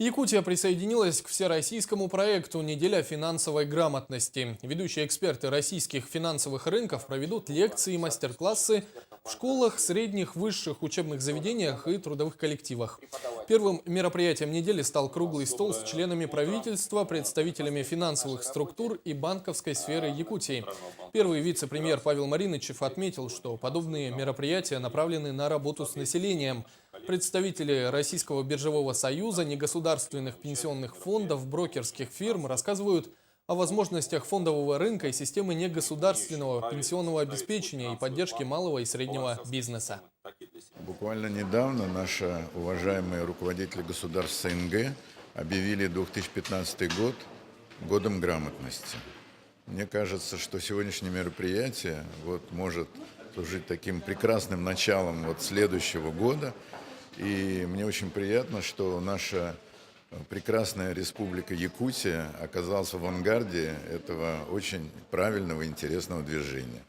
Якутия присоединилась к всероссийскому проекту «Неделя финансовой грамотности». Ведущие эксперты российских финансовых рынков проведут лекции и мастер-классы в школах, средних, высших учебных заведениях и трудовых коллективах. Первым мероприятием недели стал круглый стол с членами правительства, представителями финансовых структур и банковской сферы Якутии. Первый вице-премьер Павел Маринычев отметил, что подобные мероприятия направлены на работу с населением. Представители Российского биржевого союза, негосударственных пенсионных фондов, брокерских фирм рассказывают о возможностях фондового рынка и системы негосударственного пенсионного обеспечения и поддержки малого и среднего бизнеса. Буквально недавно наши уважаемые руководители государств СНГ объявили 2015 год годом грамотности. Мне кажется, что сегодняшнее мероприятие может служить таким прекрасным началом следующего года. И мне очень приятно, что наша прекрасная республика Якутия оказалась в авангарде этого очень правильного и интересного движения.